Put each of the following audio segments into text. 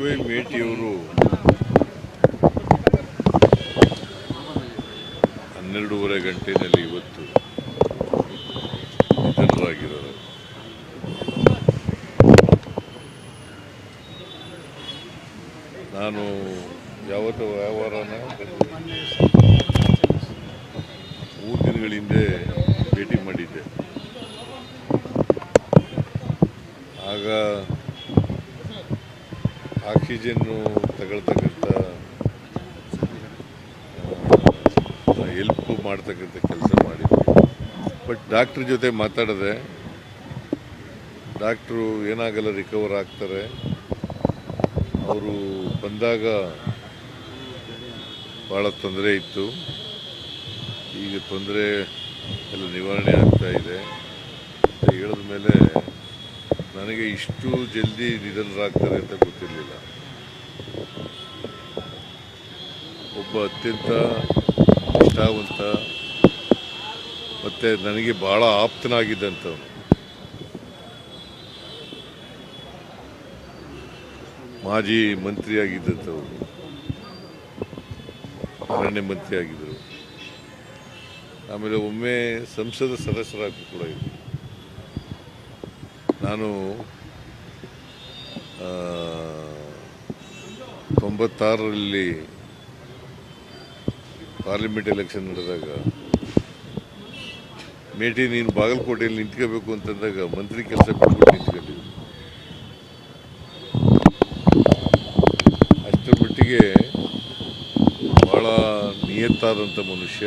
Y ಮೇಟಿಯವರು 12:30 ಗಂಟೆಯಲ್ಲಿ ಇವತ್ತು ನಿಧನರಾಗಿದ್ದಾರೆ. ನಾನು ಯಾವತ್ತೂ ವ್ಯವಹಾರನ 3 ದಿನಗಳ ಹಿಂದೆ ಭೇಟಿ ಮಾಡಿದ್ದೆ. ಆಗ ಆಕ್ಸಿಜನ್ನು ತಗೊಳ್ತಕ್ಕಂಥ ಹೆಲ್ಪ್ ಮಾಡ್ತಕ್ಕಂಥ ಕೆಲಸ ಮಾಡಿದ್ವಿ. ಬಟ್ ಡಾಕ್ಟ್ರ್ ಜೊತೆ ಮಾತಾಡಿದೆ. ಡಾಕ್ಟ್ರು ಏನಾಗಲ್ಲ, ರಿಕವರ್ ಆಗ್ತಾರೆ. ಅವರು ಬಂದಾಗ ಭಾಳ ತೊಂದರೆ ಇತ್ತು, ಈಗ ತೊಂದರೆ ಎಲ್ಲ ನಿವಾರಣೆ ಆಗ್ತಾ ಇದೆ ಅಂತ ಹೇಳಿದ ಮೇಲೆ ನನಗೆ ಇಷ್ಟು ಜಲ್ದಿ ನಿಧನರಾಗ್ತಾರೆ ಅಂತ ಗೊತ್ತಿರಲಿಲ್ಲ. ಒಬ್ಬ ಅತ್ಯಂತ ನಿಷ್ಠಾವಂತ ಮತ್ತು ನನಗೆ ಭಾಳ ಆಪ್ತನಾಗಿದ್ದಂಥವನು, ಮಾಜಿ ಮಂತ್ರಿಯಾಗಿದ್ದಂಥವರು, ಅರಣ್ಯ ಮಂತ್ರಿ ಆಗಿದ್ದರು. ಆಮೇಲೆ ಒಮ್ಮೆ ಸಂಸದ ಸದಸ್ಯರಾಗಿ ಕೂಡ ಇದ್ದರು. ನಾನು 96ರಲ್ಲಿ ಪಾರ್ಲಿಮೆಂಟ್ ಎಲೆಕ್ಷನ್ ನಡೆದಾಗ ಮೇಟಿ ನೀನು ಬಾಗಲಕೋಟೆಯಲ್ಲಿ ನಿಂತ್ಕೋಬೇಕು ಅಂತಂದಾಗ ಮಂತ್ರಿ ಕೆಲಸ ಬಿಟ್ಬಿಟ್ಟು ನಿಂತ್ಕೊಂಡಿದ್ದೆ. ಅಷ್ಟರ ಮಟ್ಟಿಗೆ ಭಾಳ ನಿಯತ್ತಾದಂಥ ಮನುಷ್ಯ,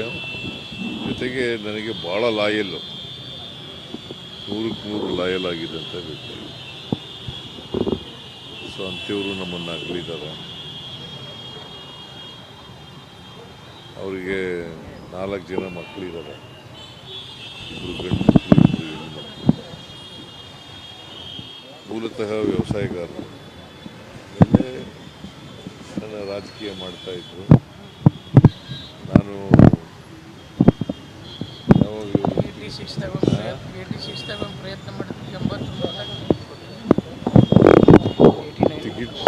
ಜೊತೆಗೆ ನನಗೆ ಭಾಳ ಲಾಯಲ್ಲು, 100% ಲಾಯಲ್ ಆಗಿದ್ದಂಥ ವ್ಯಕ್ತಿ. ಸೊ ಅಂಥವರು ನಮ್ಮನ್ನು ಅಗಲಿದ್ದಾರೆ. ಅವರಿಗೆ 4 ಜನ ಮಕ್ಕಳಿದ್ದಾರೆ, 2 ಗಂಡು ಮಕ್ಕಳು, 2 ಹೆಣ್ಣು ಮಕ್ಕಳು. ಮೂಲತಃ ವ್ಯವಸಾಯಗಾರರು, ಆಮೇಲೆ ನನ್ನ ರಾಜಕೀಯ ಮಾಡ್ತಾಯಿದ್ರು. ನಾನು ಟಿಕೆಟ್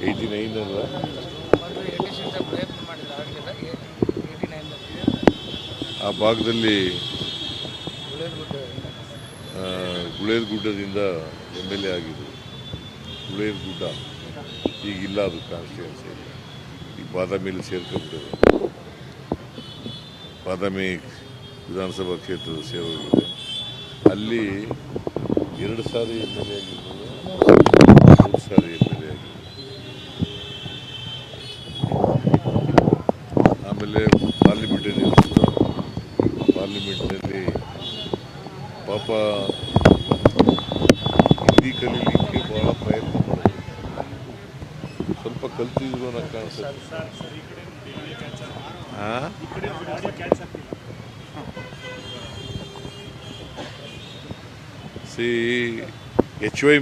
89 ಅಲ್ಲ, ಆ ಭಾಗದಲ್ಲಿ ಗುಳೇದಗುಡ್ಡದಿಂದ MLA ಆಗಿದ್ದರು. ಗುಳೇದಗುಡ್ಡ ಈಗಿಲ್ಲ, ಅದು ಕಾನ್ಸ್ಟಿಟ್ಯೂನ್ಸಿ ಈಗ ಬಾದಾಮಿಯಲ್ಲಿ ಸೇರ್ಕೊಂಡ್ಬಿಟ್ಟಿದೆ. ಬಾದಾಮಿ ವಿಧಾನಸಭಾ ಕ್ಷೇತ್ರದ ಸೇವೆಗಳಿದೆ. ಅಲ್ಲಿ 2 ಸಾರಿ MLA ಆಗಿರ್ಬೋದು, 3 ಸಾರಿ MLA ಆಗಿರ್ಬೋದು. ಆಮೇಲೆ ಪಾರ್ಲಿಮೆಂಟಲ್ಲಿ ಪಾಪ ಹಿಂದಿ ಕಲೀಲಿಕ್ಕೆ ಭಾಳ ಪ್ರಯತ್ನ ಮಾಡಿದ್ರು. ಸ್ವಲ್ಪ ಕಲ್ತಿದ್ರು ಅನ್ನೋ ಕಾಣಿಸುತ್ತೆ. ಎಚ್ ವೈ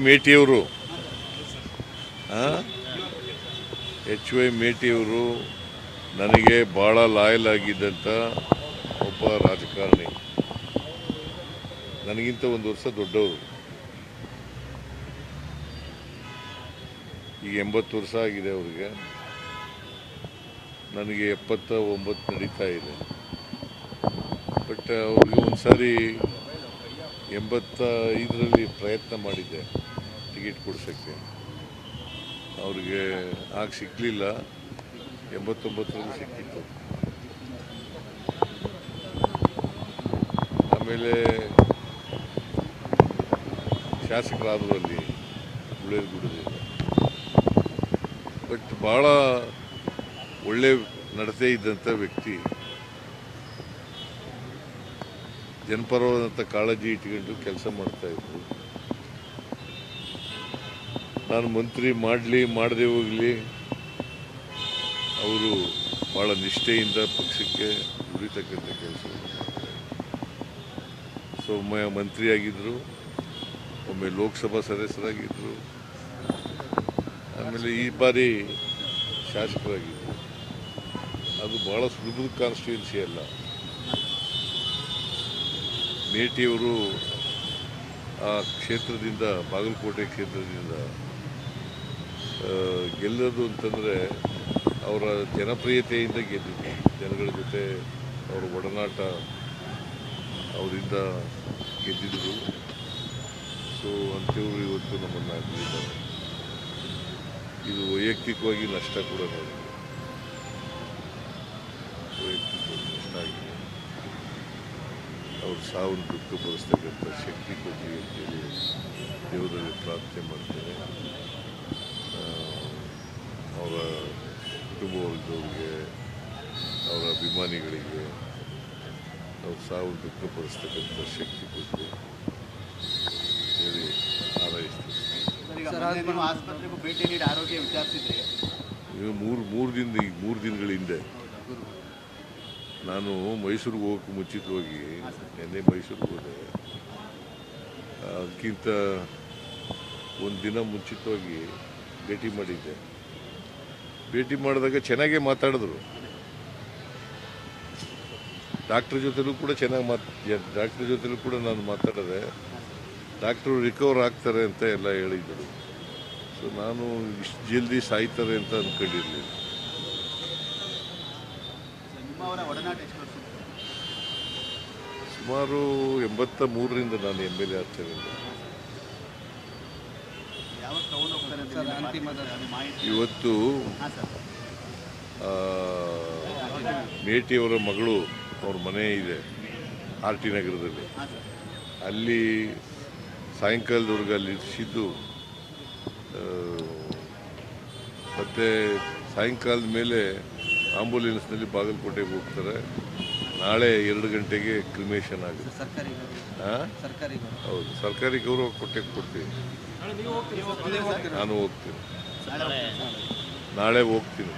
ಮೇಟಿಯವರು ನನಗೆ ಭಾಳ ಲಾಯಲ್ ಆಗಿದ್ದಂಥ ಒಬ್ಬ ರಾಜಕಾರಣಿ. ನನಗಿಂತ 1 ವರ್ಷ ದೊಡ್ಡವರು. ಈಗ 80 ವರ್ಷ ಆಗಿದೆ ಅವ್ರಿಗೆ. ನನಗೆ 79 ನಡೀತಾ ಇದೆ. ಬಟ್ ಅವ್ರಿಗೆ ಒಂದು ಸಾರಿ 85ರಲ್ಲಿ ಪ್ರಯತ್ನ ಮಾಡಿದ್ದೆ ಟಿಕೆಟ್ ಕೊಡ್ಸೋಕ್ಕೆ. ಅವ್ರಿಗೆ ಆಗ ಸಿಕ್ಕಲಿಲ್ಲ, 89ರಲ್ಲಿ ಸಿಕ್ಕಿತ್ತು. ಆಮೇಲೆ ಶಾಸಕರಾದರು ಅಲ್ಲಿ ಗುಳೇದಗುಡ್ಡದಿಂದ. ಬಟ್ ಭಾಳ ಒಳ್ಳೆ ನಡತೆ ಇದ್ದಂಥ ವ್ಯಕ್ತಿ, ಜನಪರವಾದಂಥ ಕಾಳಜಿ ಇಟ್ಕೊಂಡು ಕೆಲಸ ಮಾಡ್ತಾಯಿದ್ರು. ನಾನು ಮಂತ್ರಿ ಮಾಡದೆ ಹೋಗಲಿ, ಅವರು ಭಾಳ ನಿಷ್ಠೆಯಿಂದ ಪಕ್ಷಕ್ಕೆ ದುಡಿತಕ್ಕಂಥ ಕೆಲಸ. ಸೊ ಒಮ್ಮೆ ಮಂತ್ರಿಯಾಗಿದ್ದರು, ಒಮ್ಮೆ ಲೋಕಸಭಾ ಸದಸ್ಯರಾಗಿದ್ದರು, ಆಮೇಲೆ ಈ ಬಾರಿ ಶಾಸಕರಾಗಿದ್ದರು. ಅದು ಭಾಳ ಸುಲಭದ ಕಾನ್ಸ್ಟಿಟ್ಯೂನ್ಸಿ ಅಲ್ಲ. ಮೇಟಿಯವರು ಆ ಕ್ಷೇತ್ರದಿಂದ, ಬಾಗಲಕೋಟೆ ಕ್ಷೇತ್ರದಿಂದ ಗೆಲ್ಲೋದು ಅಂತಂದರೆ ಅವರ ಜನಪ್ರಿಯತೆಯಿಂದ ಗೆದ್ದಿದ್ದು, ಜನಗಳ ಜೊತೆ ಅವರ ಒಡನಾಟ ಅವರಿಂದ ಗೆದ್ದಿದ್ರು. ಸೊ ಅಂಥವ್ರು ಇವತ್ತು ನಮ್ಮನ್ನು ಅಗಲಿದ್ದಾರೆ. ಇದು ವೈಯಕ್ತಿಕವಾಗಿ ನಷ್ಟ ಕೂಡ ನನಗೆ ವೈಯಕ್ತಿಕವಾಗಿ ನಷ್ಟ ಆಗಿದೆ. ಅವ್ರ ಸಾವನ್ನು ದುಃಖಪಡಿಸ್ತಕ್ಕಂಥ ಶಕ್ತಿ ಕೊಡಲಿ ಅಂತೇಳಿ ದೇವರಲ್ಲಿ ಪ್ರಾರ್ಥನೆ ಮಾಡ್ತೇನೆ. ಅವರ ಕುಟುಂಬ ವರ್ಗದವ್ರಿಗೆ, ಅವರ ಅಭಿಮಾನಿಗಳಿಗೆ ಅವ್ರ ಸಾವು ದುಃಖಪಡಿಸ್ತಕ್ಕಂಥ ಶಕ್ತಿ ಕೊಡಲಿ ಹೇಳಿ ಹಾರೈಸ್ತೀನಿ. ಆಸ್ಪತ್ರೆಗೂ ಭೇಟಿ ನೀಡಿ ಆರೋಗ್ಯ ವಿಚಾರಿಸಿದ್ರಿ. ಈಗ ಮೂರು ದಿನಗಳ ಹಿಂದೆ ನಾನು ಮೈಸೂರಿಗೆ ಹೋಗೋಕ್ಕೆ ಮುಂಚಿತವಾಗಿ ನಿನ್ನೆ ಮೈಸೂರಿಗೆ ಹೋದೆ. ಅದಕ್ಕಿಂತ ಒಂದು ದಿನ ಮುಂಚಿತವಾಗಿ ಭೇಟಿ ಮಾಡಿದ್ದೆ. ಭೇಟಿ ಮಾಡಿದಾಗ ಚೆನ್ನಾಗೇ ಮಾತಾಡಿದ್ರು. ಡಾಕ್ಟ್ರ್ ಜೊತೆಲೂ ಕೂಡ ಡಾಕ್ಟ್ರ್ ಜೊತೆಲೂ ಕೂಡ ನಾನು ಮಾತಾಡಿದೆ. ಡಾಕ್ಟ್ರು ರಿಕವರ್ ಆಗ್ತಾರೆ ಅಂತ ಎಲ್ಲ ಹೇಳಿದ್ದರು. ಸೊ ನಾನು ಇಷ್ಟು ಜಲ್ದಿ ಸಾಯ್ತಾರೆ ಅಂತ ಅಂದ್ಕೊಂಡಿರಲಿಲ್ಲ. ಸುಮಾರು 83ರಿಂದ ನಾನು MLA ಆಗ್ತೇನೆ. ಇವತ್ತು ಮೇಟಿಯವರ ಮಗಳು ಅವ್ರ ಮನೆ ಇದೆ RT ನಗರದಲ್ಲಿ. ಅಲ್ಲಿ ಸಾಯಂಕಾಲದವರೆಗೆ ಅಲ್ಲಿ ಇರಿಸಿದ್ದು, ಮತ್ತು ಸಾಯಂಕಾಲದ ಮೇಲೆ ಆಂಬುಲೆನ್ಸ್ನಲ್ಲಿ ಬಾಗಲಕೋಟೆಗೆ ಹೋಗ್ತಾರೆ. ನಾಳೆ 2 ಗಂಟೆಗೆ ಕ್ರಿಮೇಷನ್ ಆಗುತ್ತೆ. ಹೌದು, ಸರ್ಕಾರಿ ಗೌರವ ಕೊಡ್ತೀವಿ. ನಾನು ಹೋಗ್ತೀನಿ, ನಾಳೆ ಹೋಗ್ತೀನಿ.